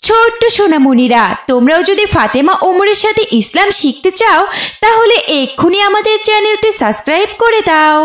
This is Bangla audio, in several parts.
ছোট্ট সোনামণিরা, তোমরাও যদি ফাতেমা ওমরের সাথে ইসলাম শিখতে চাও তাহলে এক্ষুনি আমাদের চ্যানেলটি সাবস্ক্রাইব করে দাও।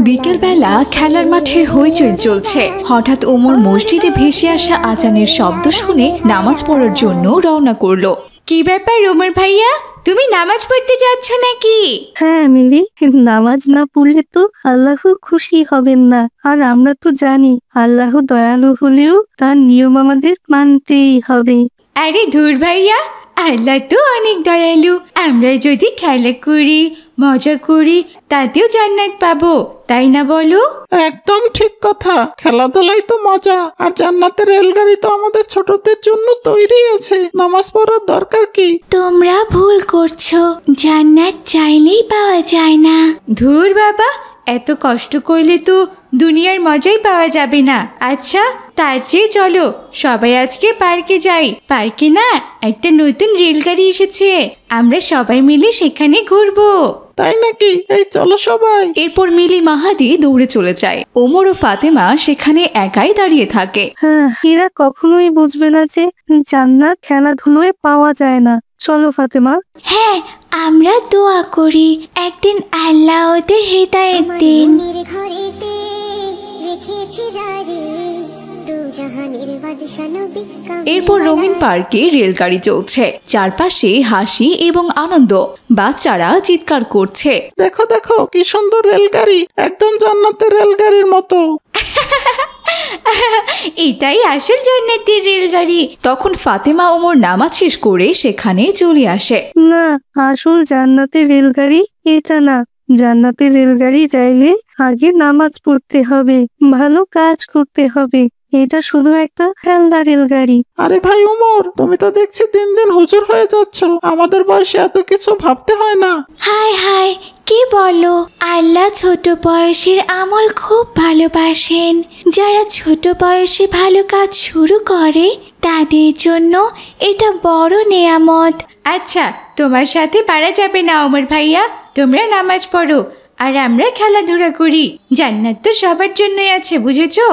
বিকেলবেলা খেলার মাঠে হইচই চলছে। হঠাৎ ওমর মসজিদে ভেসে আসা আজানের শব্দ শুনে নামাজ পড়ার জন্য রওনা করলো। কি ব্যাপার ওমর ভাইয়া, তুমি নামাজ পড়তে যাচ্ছ নাকি? হ্যাঁ মিলি, নামাজ না পড়লে তো আল্লাহ খুশি হবেন না। আর আমরা তো জানি আল্লাহ দয়ালু হলেও তার নিয়ম আমাদের মানতেই হবে। আরে ধুর ভাইয়া, আল্লাহ তো অনেক দয়ালু। আমরা যদি খেলা করি, মজা করি, তাতেও জান্নাত পাবো, তাই না বলো? একদম ঠিক কথা। খেলাধুলাই তো মজা, আর জান্নাতের রেলগাড়ি তো আমাদের ছোটদের জন্য তৈরি আছে। নামাজ পড়ার দরকার কি? তোমরা ভুল করছো, জান্নাত চাইলেই পাওয়া যায় না। ধুর বাবা, এত কষ্ট করলে তো দুনিয়ার মজাই পাওয়া যাবে না। আচ্ছা, তার চেয়ে চলো সবাই আজকে পার্কে যাই। পার্কে না একটা নতুন রেলগাড়ি এসেছে, আমরা সবাই মিলে সেখানে ঘুরবো। তাই নাকি? এই চলো সবাই। এরপর মিলি মাহাদি দৌড়ে চলে যায়। ওমর ও ফাতেমা সেখানে একাই দাঁড়িয়ে থাকে। হ্যাঁ, এরা কখনোই বুঝবে না যে জান্নাত খেলাধুলোয় পাওয়া যায় না। চলো ফাতেমা। হ্যাঁ, আমরা দোয়া করি একদিন আল্লাহ ওদের হেদায়েত দিন। এরপর রঙিন পার্কে রেলগাড়ি চলছে, চারপাশে হাসি এবং আনন্দ। বাচ্চারা চিৎকার করছে, দেখো দেখো কি সুন্দর রেলগাড়ি, একদম জান্নাতের রেলগাড়ির মতো। এটাই আসল জান্নাতের রেলগাড়ি। তখন ফাতেমা ওমর নামাজ শেষ করে সেখানে চলে আসে। না, আসল জান্নাতের রেলগাড়ি এটা না। জান্নাতের রেলগাড়ি চাইলে আগে নামাজ পড়তে হবে, ভালো কাজ করতে হবে। এটা শুধু একটা খেলনা রেলগাড়ি। আরে ভাই ওমর, তুমি তো দেখছি দিন দিন হুজুর হয়ে যাচ্ছ। আমাদের বয়সে এত কিছু ভাবতে হয় না। হায় হায়, কি বলো? আল্লাহ ছোট বয়সের আমল খুব ভালোবাসেন। যারা ছোট বয়সে ভালো কাজ শুরু করে তাদের জন্য এটা বড় নেয়ামত। আচ্ছা, তোমার সাথে পারা যাবে না ওমর ভাইয়া, তোমরা নামাজ পড়ো আর আমরা খেলাধুলা করি। জান্নাত তো সবার জন্যই আছে, বুঝেছো?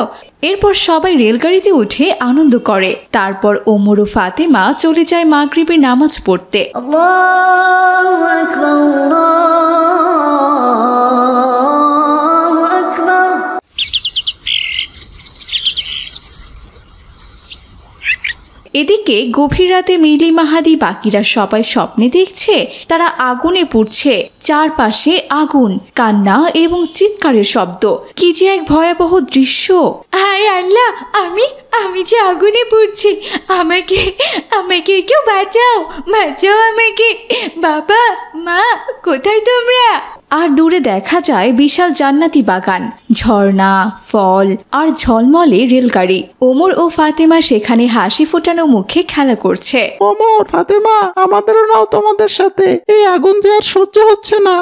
এরপর সবাই রেলগাড়িতে উঠে আনন্দ করে। তারপর ওমর ও ফাতেমা চলে যায় মাগরিবের নামাজ পড়তে। আল্লাহু আকবার, আল্লাহু আকবার। এদিকে গভীর রাতে মিলি মাহাদি বাকিরা সবাই স্বপ্নে দেখছে তারা আগুনে পুড়ছে। চারপাশে আগুন, কান্না এবং চিৎকারের শব্দ। কি যে এক ভয়াবহ দৃশ্য! হায় আল্লাহ, আমি যে আগুনে পুড়ছি, আমাকে কেউ বাঁচাও, বাঁচাও আমাকে। বাবা মা, কোথায় তোমরা? আর দূরে দেখা যায় বিশাল জান্নাতি বাগান, ঝর্ণা, ফল আর ঝলমলে রেলগাড়ি। ওমর ও ফাতেমা সেখানে হাসি ফোটানো মুখে খেলা করছে। ওমর, ফাতেমা, আমাদেরও নাও তোমাদের সাথে। এই আগুন যে আর সহ্য হচ্ছে না।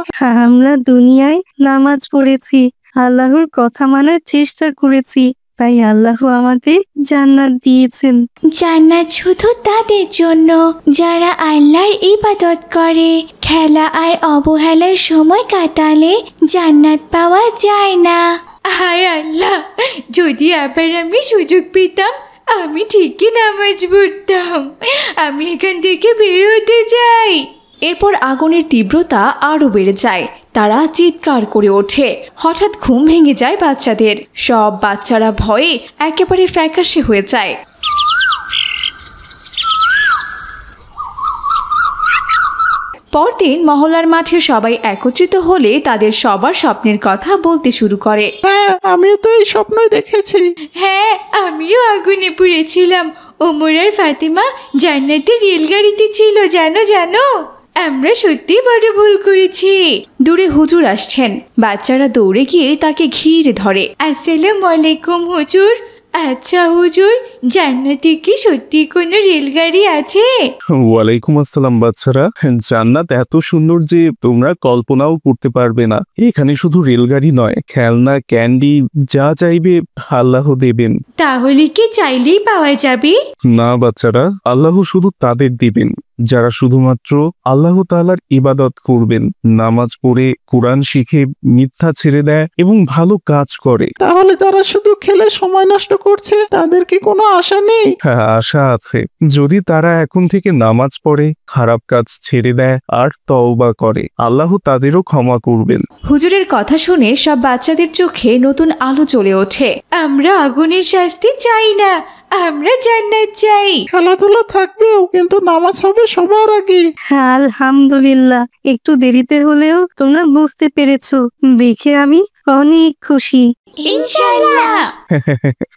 আমরা দুনিয়ায় নামাজ পড়েছি, আল্লাহর কথা মানার চেষ্টা করেছি, তাই আল্লাহ আমাদের জান্নাত দিয়েছেন। জান্নাত শুধু তাদের জন্য যারা আল্লাহর ইবাদত করে। খেলা আর অবহেলার সময় কাটালে জান্নাত পাওয়া যায় না। হায় আল্লাহ, যদি আবার আমি সুযোগ পেতাম আমি ঠিকই নামাজ পড়তাম। আমি এখান থেকে বের হতে চাই। এরপর আগুনের তীব্রতা আরো বেড়ে যায়। তারা চিৎকার করে ওঠে। হঠাৎ ঘুম ভেঙে যায় বাচ্চাদের। সব বাচ্চারা ভয়ে একেবারে ফ্যাকাশে হয়ে যায়। পরদিন মহল্লার মাঠে সবাই একত্রিত হলে তাদের সবার স্বপ্নের কথা বলতে শুরু করে। হ্যাঁ, আমিও তো এই স্বপ্নই দেখেছি। হ্যাঁ, আমিও আগুনে পুড়েছিলাম। ওমর আর ফাতেমা জান্নাতের রেলগাড়িতে ছিল, জানো। আমরা সত্যি বড় ভুল করেছি। দূরে হুজুর আসছেন। বাচ্চারা দৌড়ে গিয়ে তাকে ঘিরে ধরে। আসসালামু আলাইকুম হুজুর। আচ্ছা হুজুর, জান্নাতে কি সত্যি কোনো রেলগাড়ি আছে? ওয়ালাইকুম আসসালাম বাচ্চারা। জান্নাত এত সুন্দর যে তোমরা কল্পনাও করতে পারবে না। এখানে শুধু রেলগাড়ি নয়, খেলনা, ক্যান্ডি, যা চাইবে আল্লাহ দেবেন। তাহলে কি চাইলেই পাওয়া যাবে? না বাচ্চারা, আল্লাহ শুধু তাদের দিবেন যারা শুধুমাত্র আল্লাহ তাআলার ইবাদত করবেন, নামাজ পড়ে কোরআন শিখে মিথ্যা ছেড়ে দেয় এবং ভালো কাজ করে। তাহলে যারা শুধু খেলে সময় নষ্ট করছে তাদের কি কোনো আশা নেই? হ্যাঁ, আশা আছে। যদি তারা এখন থেকে নামাজ পড়ে, খারাপ কাজ ছেড়ে দেয় আর তওবা করে, আল্লাহ তাদেরও ক্ষমা করবেন। হুজুরের কথা শুনে সব বাচ্চাদের চোখে নতুন আলো জ্বলে ওঠে। আমরা আগুনের শাস্তি চাই না, আমরা জান্নাত চাই। খেলাধুলা থাকবেও, কিন্তু নামাজ হবে সবার আগে। আলহামদুলিল্লাহ, একটু দেরিতে হলেও তোমরা বুঝতে পেরেছো, দেখে আমি অনেক খুশি। ইনশাআল্লাহ।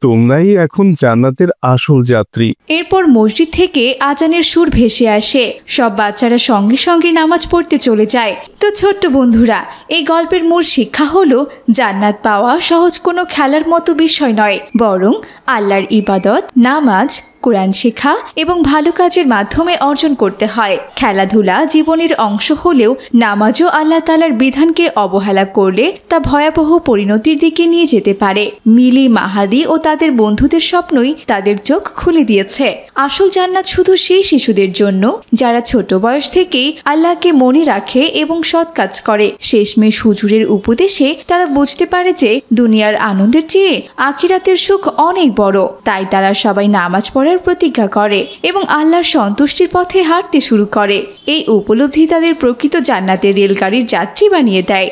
তোমরাই এখন জান্নাতের আসল যাত্রী। এরপর মসজিদ থেকে আজানের সুর ভেসে আসে। সব বাচ্চারা সঙ্গে সঙ্গে নামাজ পড়তে চলে যায়। তো ছোট্ট বন্ধুরা, এই গল্পের মূল শিক্ষা হলো জান্নাত পাওয়া সহজ কোনো খেলার মতো বিষয় নয়, বরং আল্লাহর ইবাদত, নামাজ, কোরআন শেখা এবং ভালো কাজের মাধ্যমে অর্জন করতে হয়। খেলাধুলা জীবনের অংশ হলেও নামাজও আল্লাহ তাআলার বিধানকে অবহেলা করলে তা ভয়াবহ পরিণতির দিকে নিয়ে যেতে পারে। মিলি, মাহাদি ও তাদের বন্ধুদের স্বপ্নই তাদের চোখ খুলে দিয়েছে। আসল জান্নাত শুধু সেই শিশুদের জন্য যারা ছোট বয়স থেকেই আল্লাহকে মনে রাখে এবং সৎ কাজ করে। শেষমেশ হুজুরের উপদেশে তারা বুঝতে পারে যে দুনিয়ার আনন্দের চেয়ে আখিরাতের সুখ অনেক বড়। তাই তারা সবাই নামাজ পড়ার প্রতিজ্ঞা করে এবং আল্লাহর সন্তুষ্টির পথে হাঁটতে শুরু করে। এই উপলব্ধি তাদের প্রকৃত জান্নাতের রেলগাড়ির যাত্রী বানিয়ে দেয়।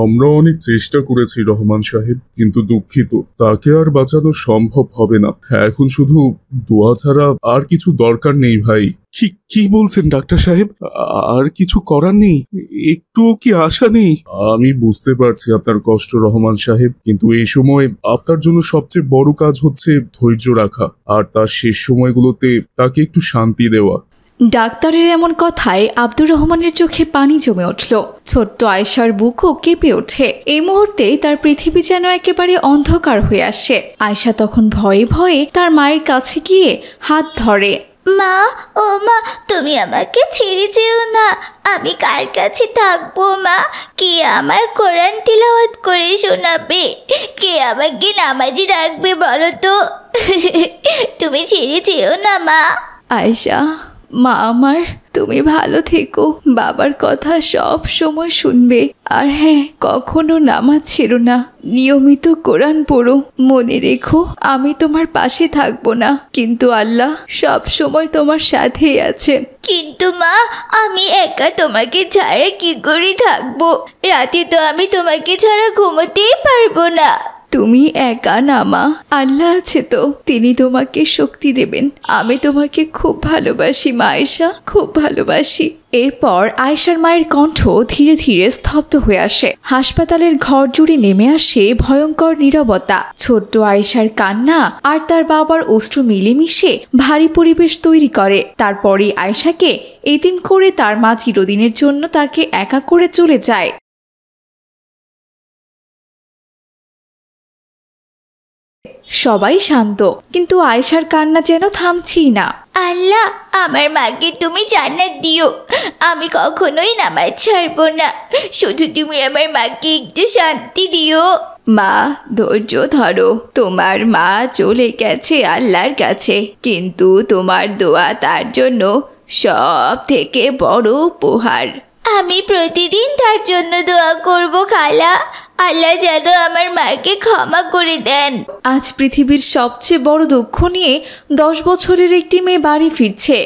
আমরা অনেক চেষ্টা করেছি রহমান সাহেব, কিন্তু দুঃখিত, তাকে আর বাঁচানো সম্ভব হবে না। এখন শুধু দোয়া ছাড়া আর কিছু দরকার নেই ভাই। কি বলছেন ডাক্তার সাহেব? আর কিছু করার নেই? একটুও কি আশা নেই? আমি বুঝতে পারছি আপনার কষ্ট রহমান সাহেব, কিন্তু এই সময় আপনার জন্য সবচেয়ে বড় কাজ হচ্ছে ধৈর্য রাখা আর তার শেষ সময়গুলোতে তাকে একটু শান্তি দেওয়া। ডাক্তারের এমন কথায় আব্দুর রহমানের চোখে পানি জমে উঠল। ছোট্ট আয়েশার বুকও কেঁপে ওঠে। এই মুহূর্তে তার পৃথিবী যেন একেবারে অন্ধকার হয়ে আসে। আয়েশা তখন ভয়ে ভয়ে তার মায়ের কাছে গিয়ে হাত ধরে। মা, ও মা, তুমি আমাকে ছেড়ে যেও না। আমি কার কাছে থাকবো মা? কে আমার কোরআন তিলাওয়াত করে শোনাবে? কে আমাকে নামাজি রাখবে বলো তো? তুমি ছেড়ে যেও না মা। আয়েশা, মা আমার, তুমি ভালো থেকো। বাবার কথা সব সময় শুনবে। আর হ্যাঁ, কখনো নামাজ ছেড়ো না। নিয়মিত কোরআন পড়ো। মনে রেখো, আমি তোমার পাশে থাকবো না, কিন্তু আল্লাহ সব সময় তোমার সাথেই আছেন। কিন্তু মা, আমি একা তোমাকে ছাড়া কি করে থাকবো? রাতে তো আমি তোমাকে ছাড়া ঘুমোতেই পারবো না। তুমি একা না মা, আল্লাহ আছে তো, তিনি তোমাকে শক্তি দেবেন। আমি তোমাকে খুব ভালোবাসি মা আয়েশা, খুব ভালোবাসি। এরপর আয়েশার মায়ের কণ্ঠ ধীরে ধীরে স্তব্ধ হয়ে আসে। হাসপাতালের ঘর জুড়ে নেমে আসে ভয়ঙ্কর নীরবতা। ছোট্ট আয়েশার কান্না আর তার বাবার অশ্রু মিলেমিশে ভারী পরিবেশ তৈরি করে। তারপরই আয়েশাকে এতিম করে তার মা চিরদিনের জন্য তাকে একা করে চলে যায়। সবাই শান্ত, কিন্তু আয়েশার কান্না যেন থামছেই না। আল্লাহ, আমার মাকে তুমি জান্নাত দিও। আমি কখনোই নামাজ ছাড়বো না। শুধু তুমি আমার মাকে একটু শান্তি দিও। মা, ধৈর্য ধরো। তোমার মা চলে গেছে আল্লাহর কাছে, কিন্তু তোমার দোয়া তার জন্য সব থেকে বড় উপহার। আমি প্রতিদিন তার জন্য দোয়া করব খালা। আল্লাহ যেন আমার মাকে ক্ষমা করে দেন। আজ পৃথিবীর সবচেয়ে বড় দুঃখ নিয়ে 10 বছরের একটি মেয়ে বাড়ি ফিরছে।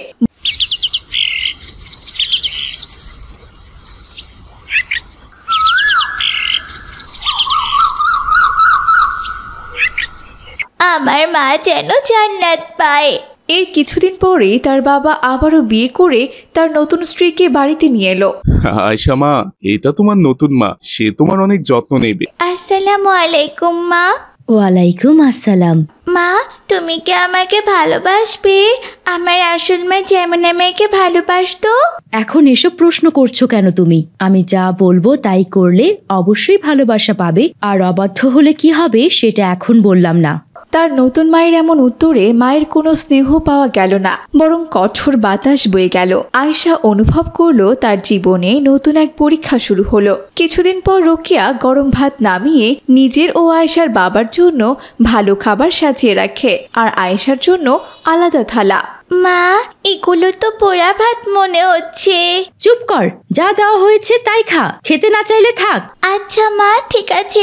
আমার মা যেন জান্নাত পায়। এর কিছুদিন পরেই তার বাবা আবারও বিয়ে করে তার নতুন স্ত্রীকে বাড়িতে নিয়ে এলো। আয়েশা মা, এটা তোমার নতুন মা, সে তোমার অনেক যত্ন নেবে। আসসালামু আলাইকুম মা। ওয়ালাইকুম আসসালাম। মা, তুমি কি আমাকে ভালোবাসবে? আমার আসল মা যেমন আমাকে ভালোবাসতো। এখন এসব প্রশ্ন করছো কেন তুমি? আমি যা বলবো তাই করলে অবশ্যই ভালোবাসা পাবে, আর অবাধ্য হলে কি হবে সেটা এখন বললাম না। তার নতুন মায়ের এমন উত্তরে মায়ের কোনো স্নেহ পাওয়া গেল না, বরং কঠোর বাতাস বয়ে গেল। আয়েশা অনুভব করলো তার জীবনে নতুন এক পরীক্ষা শুরু হলো। কিছুদিন পর রোকেয়া গরম ভাত নামিয়ে নিজের ও আয়েশার বাবার জন্য ভালো খাবার সাজিয়ে রাখে, আর আয়েশার জন্য আলাদা থালা। মা, এগুলো তো পোড়া ভাত মনে হচ্ছে। চুপ কর, যা দেওয়া হয়েছে তাই খা, খেতে না চাইলে থাক। আচ্ছা মা, ঠিক আছে,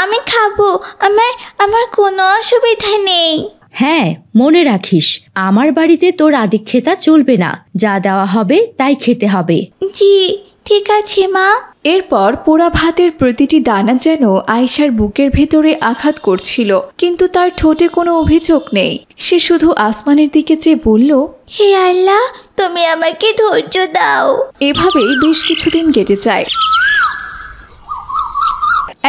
আমি খাবো। আমার কোনো অসুবিধা নেই। হ্যাঁ, মনে রাখিস, আমার বাড়িতে তোর আদিক্ষেতা চলবে না, যা দেওয়া হবে তাই খেতে হবে। জি ঠিক আছে মা। এরপর পোড়া ভাতের প্রতিটি দানা যেন আয়েশার বুকের ভেতরে আঘাত করছিল, কিন্তু তার ঠোঁটে কোনো অভিযোগ নেই। সে শুধু আসমানের দিকে চেয়ে বলল, হে আল্লাহ, তুমি আমাকে ধৈর্য দাও। এভাবেই বেশ কিছুদিন কেটে যায়।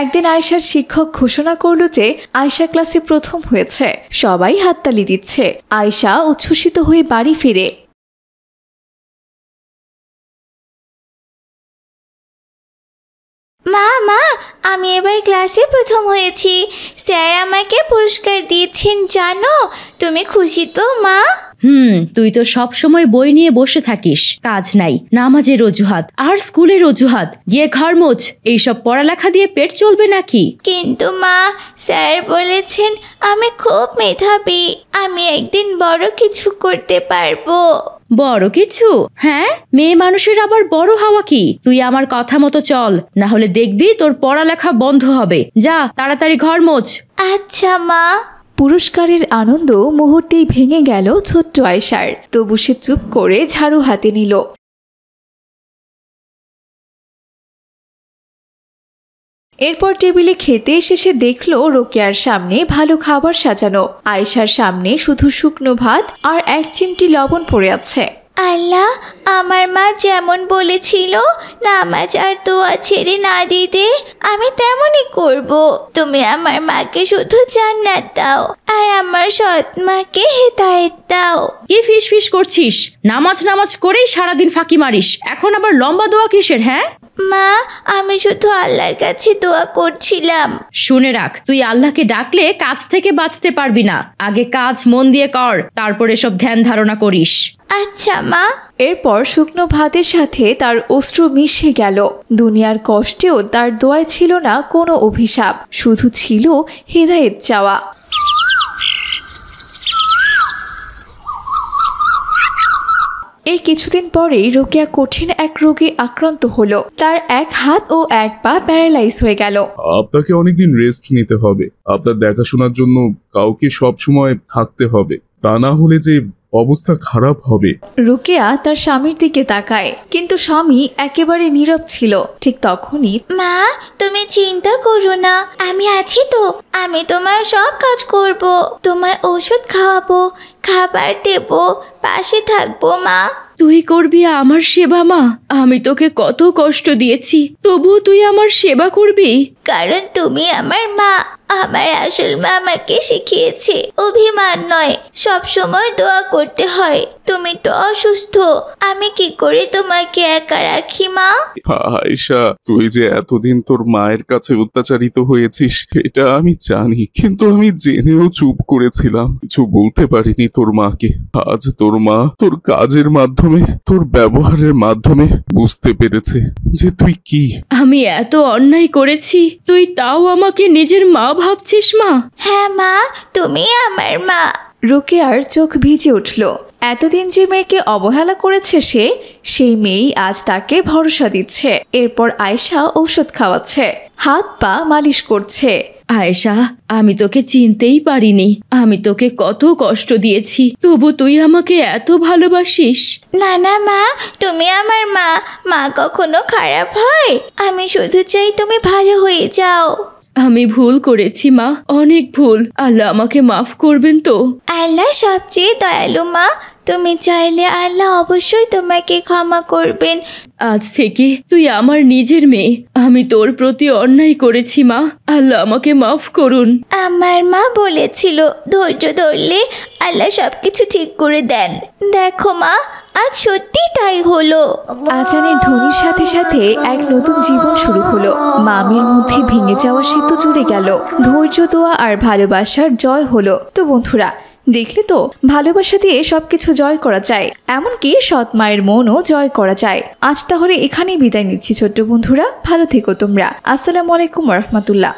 একদিন আয়েশার শিক্ষক ঘোষণা করলো যে আয়েশা ক্লাসে প্রথম হয়েছে। সবাই হাততালি দিচ্ছে। আয়েশা উচ্ছ্বসিত হয়ে বাড়ি ফিরে। মা, আমি এবার ক্লাসে প্রথম হয়েছি। স্যার আমাকে পুরস্কার দিয়েছেন জানো। তুমি খুশি তো মা? তুই তো সব সময় বই নিয়ে বসে থাকিস, কাজ নাই, নামাজের অজুহাত আর স্কুলের অজুহাত। গিয়ে ঘর মোছ। এইসব পড়ালেখা দিয়ে পেট চলবে নাকি? কিন্তু মা, স্যার বলেছেন আমি খুব মেধাবী, আমি একদিন বড় কিছু করতে পারবো। বড় কিছু? হ্যাঁ, মেয়ে মানুষের আবার বড় হওয়া কি? তুই আমার কথা মতো চল, না হলে দেখবি তোর পড়ালেখা বন্ধ হবে। যা, তাড়াতাড়ি ঘর মোছ। আচ্ছা মা। পুরস্কারের আনন্দ মুহূর্তেই ভেঙে গেল ছোট্ট আয়েশার। তবু সে চুপ করে ঝাড়ু হাতে নিল। এরপর টেবিলে খেতে এসে সে দেখলো রোকেয়ার সামনে ভালো খাবার সাজানো। আয়েশার সামনে শুধু শুকনো ভাত আর এক চিমটি লবণ পড়ে আছে। আল্লাহ, আমার মা যেমন বলেছিল নামাজ আর দোয়া ছেড়ে না দিতে, আমি তেমনই করব। তুমি আমার মাকে শুধু জান্নাত দাও আর আমার সৎ মাকে হেদায়েত দাও। কি ফিস ফিস করছিস? নামাজ করেই সারাদিন ফাঁকি মারিস, এখন আবার লম্বা দোয়া কিসের? হ্যাঁ মা, আমি শুধু আল্লাহর কাছে দোয়া করছিলাম। শুনে রাখ, তুই আল্লাহকে ডাকলে কাজ থেকে বাঁচতে পারবি না। আগে কাজ মন দিয়ে কর, তারপরে সব ধ্যান ধারণা করিস। আচ্ছা মা। এরপর শুকনো ভাতের সাথে তার অশ্রু মিশে গেল। দুনিয়ার কষ্টেও তার দোয়ায় ছিল না কোনো অভিশাপ, শুধু ছিল হেদায়েত চাওয়া। এর কিছুদিন পরেই রোকেয়া কঠিন এক রোগে আক্রান্ত হলো। তার এক হাত ও এক পা প্যারালাইজ হয়ে গেল। আপনাকে অনেকদিন রেস্ট নিতে হবে। আপনার দেখাশোনার জন্য কাউকে সব সময় থাকতে হবে, তা না হলে যে অবস্থা খারাপ হবে। রোকেয়া তার স্বামীর দিকে তাকায়, কিন্তু স্বামী একেবারে নীরব ছিল। ঠিক তখনই, মা, তুমি চিন্তা করো না, আমি আছি তো। আমি তোমার সব কাজ করব, তোমার ওষুধ খাওয়াবো, খাবার দেব, পাশে থাকবো মা। তুই করবি আমার সেবা মা? আমি তোকে কত কষ্ট দিয়েছি, তবুও তুই আমার সেবা করবি? কারণ তুমি আমার মা। আমার আসল মা আমাকে শিখিয়েছে অভিমান নয়, সব সময় দোয়া করতে হয়। তুমি তো অসুস্থ, আমি কি করে তোমাকে একা রাখি মা? আয়েশা, তুই যে এতদিন তোর মায়ের কাছে অত্যাচারিত হয়েছিস এটা আমি জানি, কিন্তু আমি জেনেও চুপ করেছিলাম, কিছু বলতে পারিনি তোর মাকে। আজ তোর মা তোর কাজের মাধ্যমে, তোর ব্যবহারের মাধ্যমে বুঝতে পেরেছে যে তুই কি। আমি এত অন্যায় করেছি, তুই তাও আমাকে নিজের মা ভাবছিস মা? হ্যাঁ মা, তুমি আমার মা। রোকেয়ার চোখ ভিজে উঠল। এতদিন যে মেয়েকে অবহেলা করেছে সেই মেয়েই আজ তাকে ভরসা দিচ্ছে। এরপর আয়েশা ঔষধ খাওয়াচ্ছে, হাত পা মালিশ করছে। আয়েশা, আমি তোকে চিনতেই পারিনি, আমি তোকে কত কষ্ট দিয়েছি, তবু তুই আমাকে এত ভালোবাসিস। না না মা, তুমি আমার মা। মা কখনো খারাপ হয়? আমি শুধু চাই তুমি ভালো হয়ে যাও। আমি ভুল করেছি মা, অনেক ভুল। আল্লাহ আমাকে মাফ করবেন তো? আল্লাহ সবচেয়ে দয়ালু মা, তুমি চাইলে আল্লাহ অবশ্যই তোমাকে ক্ষমা করবেন। আজ থেকে তুই আমার নিজের মেয়ে। আমি তোর প্রতি অন্যায় করেছি মা, আল্লাহ আমাকে মাফ করুন। আমার মা বলেছিল ধৈর্য ধরলে আল্লাহ সবকিছু ঠিক করে দেন। দেখো মা, আজ সত্যি তাই হলো। আজানের ধ্বনির সাথে সাথে এক নতুন জীবন শুরু হলো। মামির মধ্যে ভেঙে যাওয়া সেতু জুড়ে গেল। ধৈর্য, দোয়া আর ভালোবাসার জয় হলো। তো বন্ধুরা, দেখলে তো ভালোবাসা দিয়ে সবকিছু জয় করা যায়, এমনকি সৎ মায়ের মনও জয় করা যায়। আজ তাহলে এখানেই বিদায় নিচ্ছি ছোট্ট বন্ধুরা, ভালো থেকো তোমরা। আসসালামু আলাইকুম রহমতুল্লাহ।